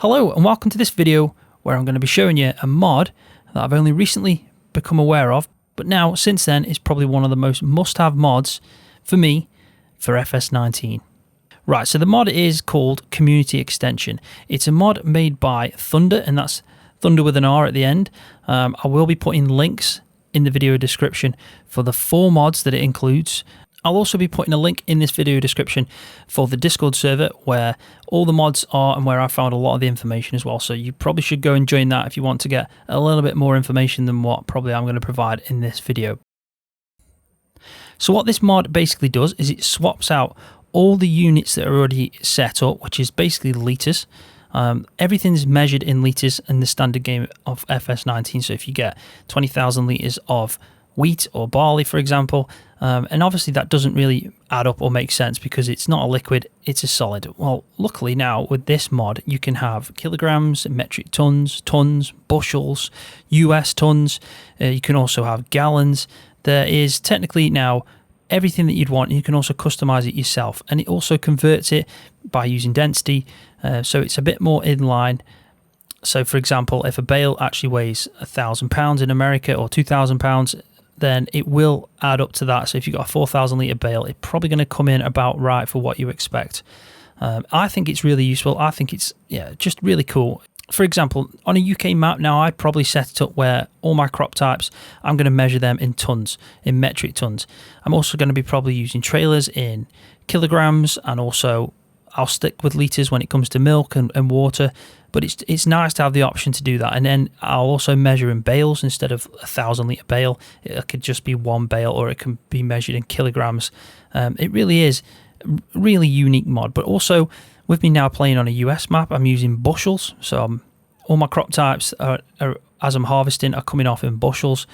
Hello and welcome to this video where I'm going to be showing you a mod that I've only recently become aware of, but now since then is probably one of the most must-have mods for me for FS19. Right, so the mod is called Community Extension. It's a mod made by Thunder, and that's Thunder with an R at the end. I will be putting links in the video description for the 4 mods that it includes. I'll also be putting a link in this video description for the Discord server where all the mods are and where I found a lot of the information as well. So you probably should go and join that if you want to get a little bit more information than what probably I'm going to provide in this video. So what this mod basically does is it swaps out all the units that are already set up, which is basically liters. Everything's measured in liters in the standard game of FS19. So if you get 20,000 liters of wheat or barley, for example, and obviously that doesn't really add up or make sense because it's not a liquid, it's a solid. Well, luckily now with this mod you can have kilograms, metric tons, bushels, US tons. You can also have gallons. There is technically now everything that you'd want, and you can also customize it yourself, and it also converts it by using density, so it's a bit more in line. So for example, if a bale actually weighs 1,000 pounds in America or 2,000 pounds, then it will add up to that. So if you've got a 4,000 litre bale, it's probably going to come in about right for what you expect. I think it's really useful. I think it's just really cool. For example, on a UK map now, I'd probably set it up where all my crop types, I'm going to measure them in tons, in metric tons. I'm also going to be probably using trailers in kilograms, and also I'll stick with litres when it comes to milk and water. But it's nice to have the option to do that. And then I'll also measure in bales instead of 1,000 litre bale. It could just be one bale, or it can be measured in kilograms. It really is a really unique mod. But also, with me now playing on a US map, I'm using bushels. So all my crop types are, as I'm harvesting, are coming off in bushels.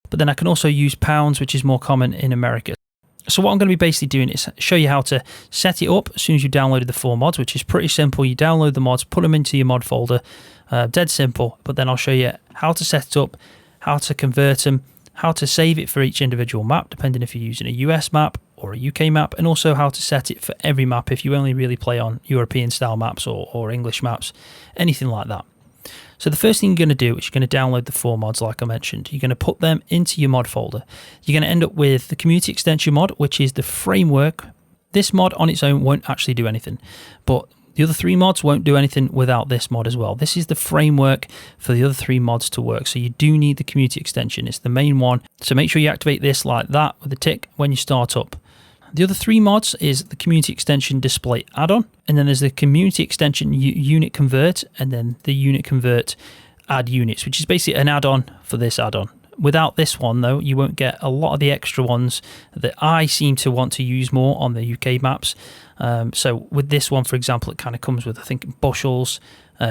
But then I can also use pounds, which is more common in America. So what I'm going to be basically doing is show you how to set it up as soon as you downloaded the 4 mods, which is pretty simple. You download the mods, put them into your mod folder, dead simple. But then I'll show you how to set it up, how to convert them, how to save it for each individual map, depending if you're using a US map or a UK map, and also how to set it for every map if you only really play on European style maps or English maps, anything like that. So the first thing you're going to do is you're going to download the 4 mods like I mentioned. You're going to put them into your mod folder. You're going to end up with the Community Extension mod, which is the framework. This mod on its own won't actually do anything, but the other 3 mods won't do anything without this mod as well. This is the framework for the other 3 mods to work, so you do need the Community Extension. It's the main one, so make sure you activate this like that with a tick when you start up. The other 3 mods is the Community Extension Display add-on, and then there's the Community Extension Unit Convert, and then the Unit Convert Add Units, which is basically an add-on for this add-on. Without this one, though, you won't get a lot of the extra ones that I seem to want to use more on the UK maps. So with this one, for example, it kind of comes with, I think, bushels,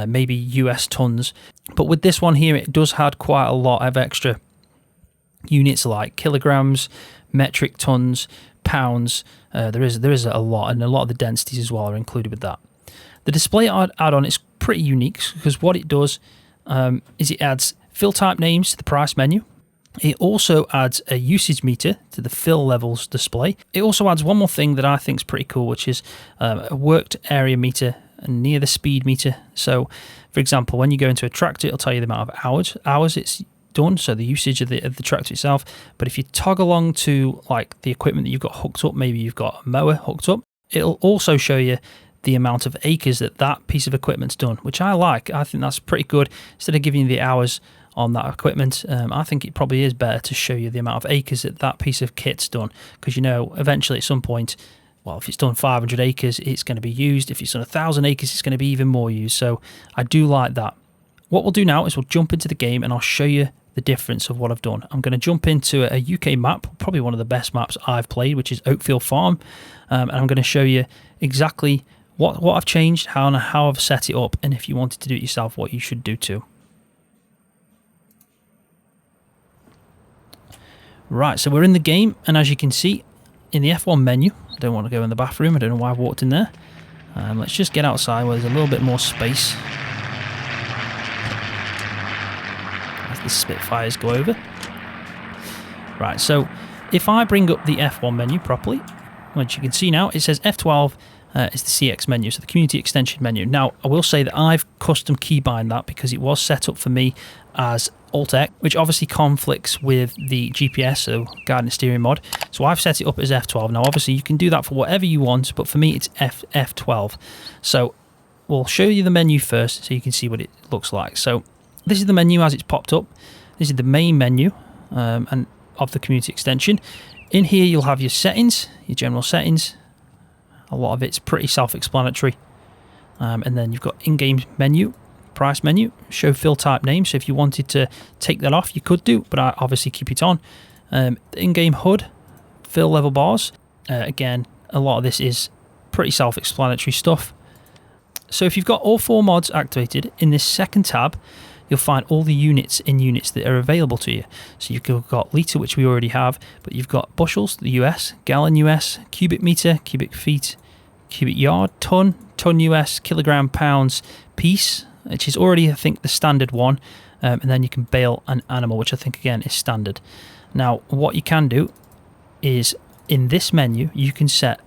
maybe US tons. But with this one here, it does have quite a lot of extra units like kilograms, metric tons, pounds. There is a lot, and a lot of the densities as well are included with that. The display add-on is pretty unique because what it does is it adds fill type names to the price menu. It also adds a usage meter to the fill levels display. It also adds one more thing that I think is pretty cool, which is a worked area meter near the speed meter. So for example, when you go into a tractor, it'll tell you the amount of hours it's done, so the usage of the tractor itself. But if you toggle along to like the equipment that you've got hooked up, maybe you've got a mower hooked up, it'll also show you the amount of acres that piece of equipment's done, which I like. I think that's pretty good. Instead of giving you the hours on that equipment, I think it probably is better to show you the amount of acres that piece of kit's done, because you know eventually at some point, well, if it's done 500 acres, it's going to be used. If it's done 1,000 acres, it's going to be even more used. So I do like that. What we'll do now is we'll jump into the game and I'll show you the difference of what I've done. I'm going to jump into a UK map, probably one of the best maps I've played, which is Oakfield Farm, and I'm going to show you exactly what I've changed, how I've set it up, and if you wanted to do it yourself, what you should do too. Right, so we're in the game, and as you can see in the F1 menu, I don't want to go in the bathroom, I don't know why I've walked in there. Let's just get outside where there's a little bit more space. The Spitfires go over. Right, so if I bring up the F1 menu properly, which you can see now, it says F12 is the CX menu, so the community extension menu. Now, I will say that I've custom keybind that because it was set up for me as Alt-X, which obviously conflicts with the GPS, so guide and steering mod. So I've set it up as F12. Now, obviously, you can do that for whatever you want, but for me, it's F12. So we'll show you the menu first so you can see what it looks like. So this is the menu as it's popped up. This is the main menu and of the community extension. In here, you'll have your settings, your general settings. A lot of it's pretty self-explanatory. And then you've got in-game menu, price menu, show fill type name. So if you wanted to take that off, you could do, but I obviously keep it on. The in-game HUD, fill level bars. Again, a lot of this is pretty self-explanatory stuff. So if you've got all 4 mods activated, in this second tab, you'll find all the units that are available to you. So you've got litre, which we already have, but you've got bushels, the US, gallon US, cubic meter, cubic feet, cubic yard, ton US, kilogram, pounds, piece, which is already, I think, the standard one. And then you can bale an animal, which I think, again, is standard. Now, what you can do is, in this menu, you can set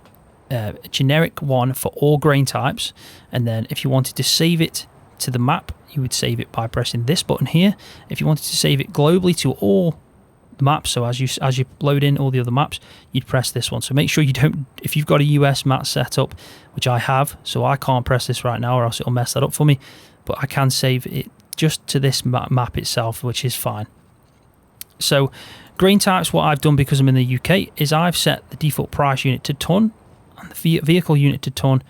a generic one for all grain types. And then if you wanted to save it to the map, you would save it by pressing this button here. If you wanted to save it globally to all the maps, so as you load in all the other maps, you'd press this one. So make sure you don't, if you've got a US map set up, which I have, so I can't press this right now or else it'll mess that up for me, but I can save it just to this map itself, which is fine. So grain types, what I've done because I'm in the UK is I've set the default price unit to ton and the vehicle unit to ton,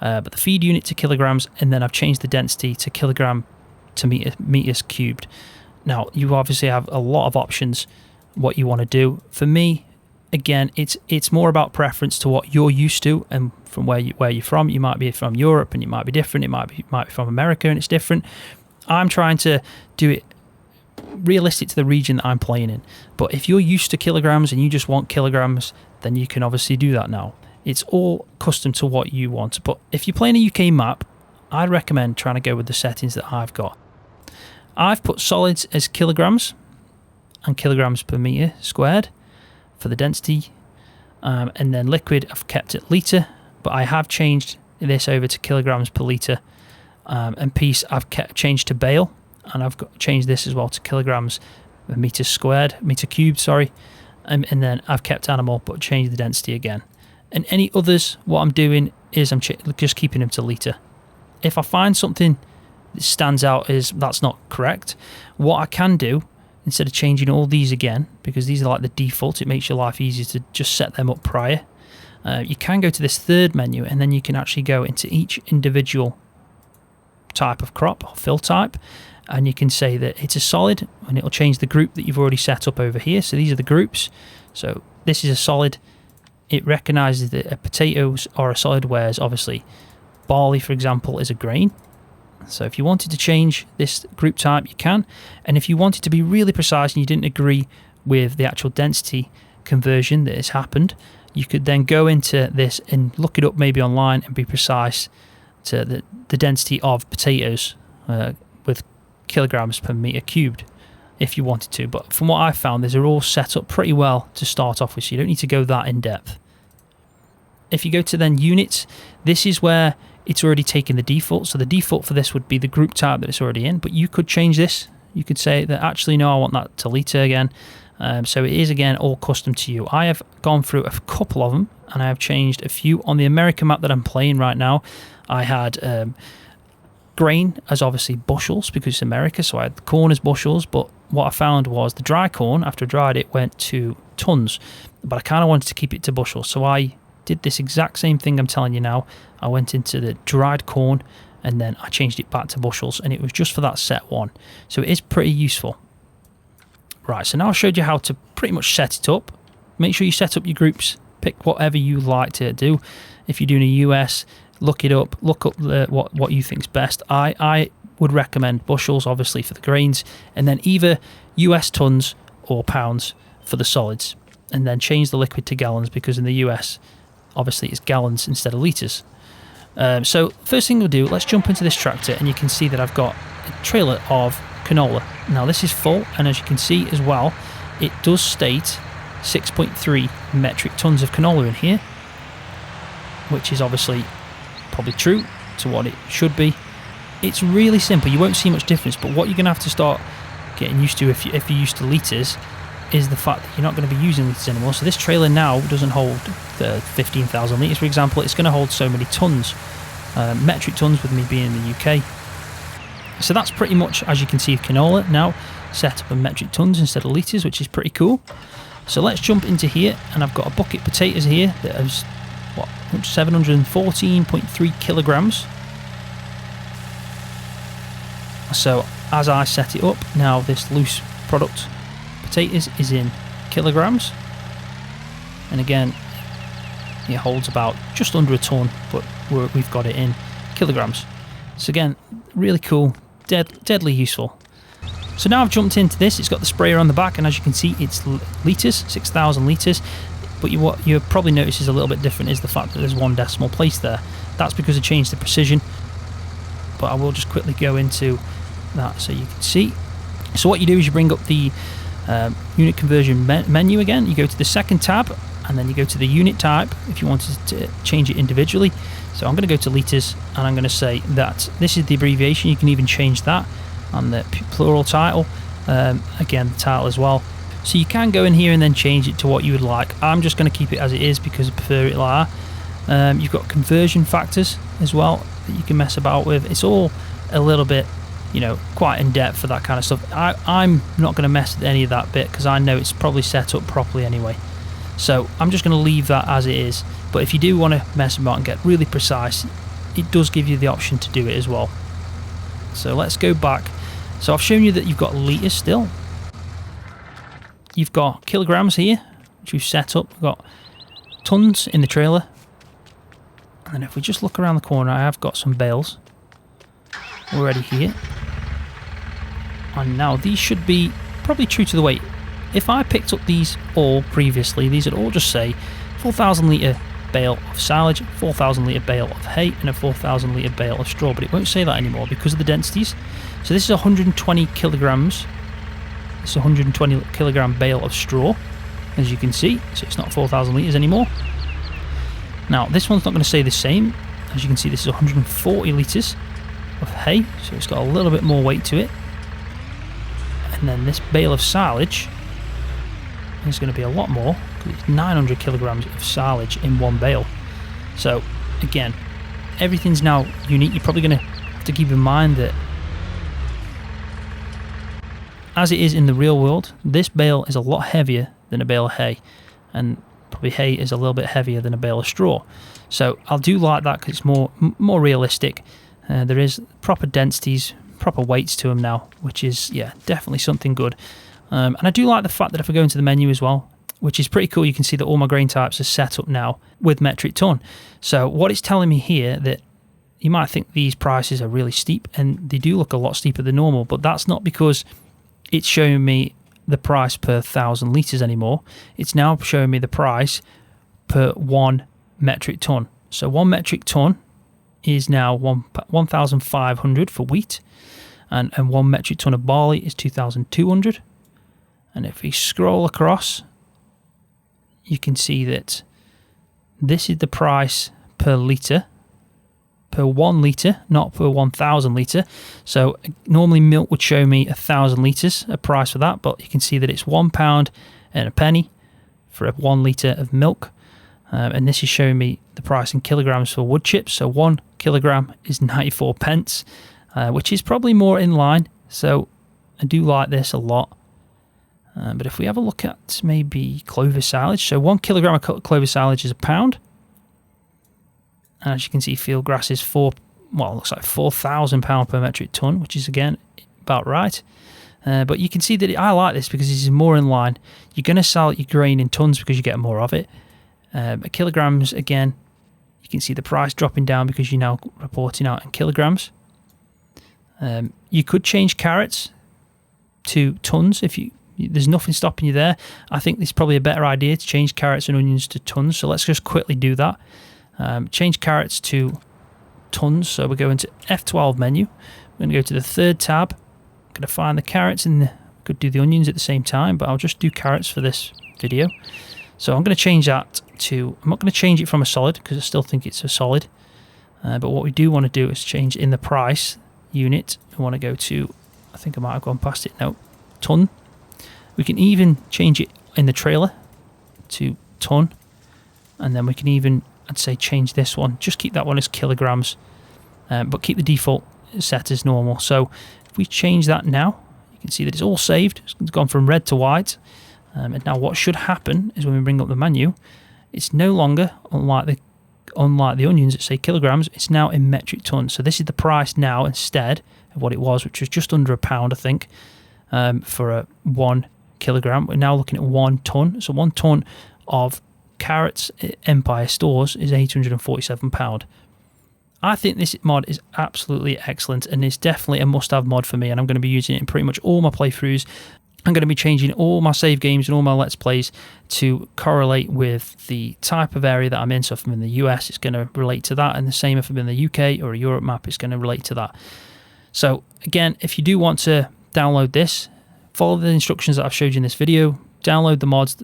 but the feed unit to kilograms, and then I've changed the density to kilogram to meters cubed. Now, you obviously have a lot of options what you want to do. For me, again, it's more about preference to what you're used to and from where you're from. You might be from Europe and it might be different. It might be from America and it's different. I'm trying to do it realistic to the region that I'm playing in. But if you're used to kilograms and you just want kilograms, then you can obviously do that now. It's all custom to what you want. But if you're playing a UK map, I'd recommend trying to go with the settings that I've got. I've put solids as kilograms and kilograms per meter squared for the density. And then liquid, I've kept it litre, but I have changed this over to kilograms per litre. And piece, I've changed to bale, and I've changed this as well to kilograms per meter cubed, sorry. And then I've kept animal, but changed the density again. And any others, what I'm doing is I'm just keeping them to litre. If I find something that stands out as that's not correct, what I can do, instead of changing all these again, because these are like the default, it makes your life easier to just set them up prior. You can go to this third menu, and then you can actually go into each individual type of crop or fill type, and you can say that it's a solid, and it'll change the group that you've already set up over here. So these are the groups. So this is a solid. It recognises that potatoes are a solid, whereas obviously barley, for example, is a grain. So if you wanted to change this group type, you can. And if you wanted to be really precise and you didn't agree with the actual density conversion that has happened, you could then go into this and look it up maybe online and be precise to the density of potatoes with kilograms per meter cubed if you wanted to. But from what I've found, these are all set up pretty well to start off with, so you don't need to go that in depth. If you go to then units, this is where it's already taken the default. So the default for this would be the group type that it's already in, but you could change this. You could say that actually, no, I want that to litre again. So it is, again, all custom to you. I have gone through a couple of them, and I have changed a few. On the American map that I'm playing right now, I had grain as obviously bushels because it's America, so I had corn as bushels, but what I found was the dry corn, after I dried it, went to tons, but I kind of wanted to keep it to bushels, so I did this exact same thing I'm telling you now. I went into the dried corn, and then I changed it back to bushels, and it was just for that set one, so it is pretty useful. Right, so now I showed you how to pretty much set it up. Make sure you set up your groups, pick whatever you like to do. If you're doing a US, look it up, look up what you think is best. I would recommend bushels, obviously, for the grains, and then either US tons or pounds for the solids, and then change the liquid to gallons, because in the US, obviously, it's gallons instead of litres. So first thing we'll do, let's jump into this tractor, and you can see that I've got a trailer of canola. Now this is full, and as you can see as well, it does state 6.3 metric tons of canola in here, which is obviously probably true to what it should be. It's really simple. You won't see much difference, but what you're going to have to start getting used to if you're used to litres is the fact that you're not going to be using litres anymore. So this trailer now doesn't hold the 15,000 litres, for example. It's going to hold so many tons, metric tons, with me being in the UK. So that's pretty much, as you can see, canola now set up in metric tons instead of litres, which is pretty cool. So let's jump into here, and I've got a bucket potatoes here that is, what, 714.3 kilograms. So as I set it up, now this loose product potatoes is in kilograms, and again it holds about just under a ton, but we've got it in kilograms. So again, really cool, deadly useful. So now I've jumped into this. It's got the sprayer on the back, and as you can see, it's litres, 6,000 litres. But what you probably notice is a little bit different is the fact that there's one decimal place there. That's because I changed the precision, but I will just quickly go into that so you can see. So what you do is you bring up the unit conversion menu again. You go to the second tab, and then you go to the unit type if you wanted to change it individually. So I'm going to go to litres, and I'm going to say that this is the abbreviation. You can even change that, and the plural title, again the title as well. So you can go in here and then change it to what you would like. I'm just going to keep it as it is because I prefer it like that. You've got conversion factors as well that you can mess about with. It's all a little bit, you know, quite in depth for that kind of stuff. I'm not going to mess with any of that bit because I know it's probably set up properly anyway. So I'm just going to leave that as it is. But if you do want to mess about and get really precise, it does give you the option to do it as well. So let's go back. So I've shown you that you've got litres still. You've got kilograms here, which we've set up. We've got tons in the trailer. And then if we just look around the corner, I have got some bales already here. And now these should be probably true to the weight. If I picked up these all previously, these would all just say 4,000 litre bale of silage, 4,000 litre bale of hay, and a 4,000 litre bale of straw, but it won't say that anymore because of the densities. So this is 120 kilograms. It's a 120 kilogram bale of straw, as you can see, so it's not 4,000 litres anymore. Now this one's not going to say the same. As you can see, this is 140 litres of hay, so it's got a little bit more weight to it. And then this bale of silage is going to be a lot more because it's 900 kilograms of silage in one bale. So again, everything's now unique. You're probably going to have to keep in mind that as it is in the real world, this bale is a lot heavier than a bale of hay, and probably hay is a little bit heavier than a bale of straw. So I do like that because it's more realistic. There is proper densities, proper weights to them now, which is, yeah, definitely something good. And I do like the fact that if I go into the menu as well, which is pretty cool, you can see that all my grain types are set up now with metric ton. So what it's telling me here, that you might think these prices are really steep, and they do look a lot steeper than normal, but that's not because it's showing me the price per 1,000 litres anymore. It's now showing me the price per 1 metric ton. So 1 metric ton is now 1,500 for wheat, and 1 metric ton of barley is 2,200. And if we scroll across, you can see that this is the price per litre, per 1 litre, not per 1,000 litre. So normally milk would show me 1,000 litres, a price for that, but you can see that it's £1 and a penny for a 1 litre of milk. And this is showing me the price in kilograms for wood chips. So 1 kilogram is 94 pence, which is probably more in line. So I do like this a lot. But if we have a look at maybe clover silage, so 1 kilogram of clover silage is £1. And as you can see, field grass is it looks like £4,000 per metric ton, which is again about right. But you can see that I like this because this is more in line. You're going to sell your grain in tons because you get more of it. Kilograms, again, you can see the price dropping down because you're now reporting out in kilograms. You could change carrots to tons if there's nothing stopping you there. I think this is probably a better idea to change carrots and onions to tons. So let's just quickly do that. Change carrots to tons. So we go into F12 menu. We're going to go to the third tab. I'm going to find the carrots could do the onions at the same time, but I'll just do carrots for this video. So I'm going to change that to, I'm not going to change it from a solid because I still think it's a solid. But what we do want to do is change in the price unit. We want to go to, I think I might have gone past it, no, ton. We can even change it in the trailer to ton, and then we can even, I'd say, change this one, just keep that one as kilograms, but keep the default set as normal. So if we change that now, you can see that it's all saved. It's gone from red to white. And now what should happen is when we bring up the menu, it's no longer, unlike the onions that say kilograms, it's now in metric tons. So this is the price now instead of what it was, which was just under £1, I think, for a 1 kilogram. We're now looking at 1 ton. So 1 ton of carrots at Empire stores is £847. I think this mod is absolutely excellent and is definitely a must-have mod for me, and I'm going to be using it in pretty much all my playthroughs. I'm going to be changing all my save games and all my Let's Plays to correlate with the type of area that I'm in. So if I'm in the US, it's going to relate to that, and the same if I'm in the UK or a Europe map, it's going to relate to that. So again, if you do want to download this, follow the instructions that I've showed you in this video, download the mods,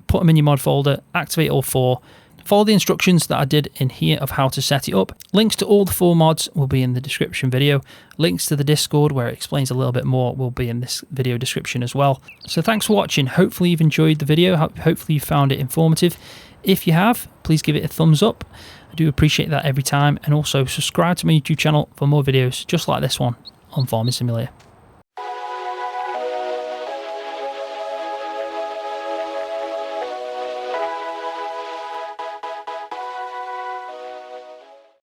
put them in your mod folder, activate all 4, follow the instructions that I did in here of how to set it up. Links to all the 4 mods will be in the description video. Links to the Discord, where it explains a little bit more, will be in this video description as well. So thanks for watching. Hopefully you've enjoyed the video. Hopefully you found it informative. If you have, please give it a thumbs up. I do appreciate that every time. And also subscribe to my YouTube channel for more videos just like this one on Farming Simulator.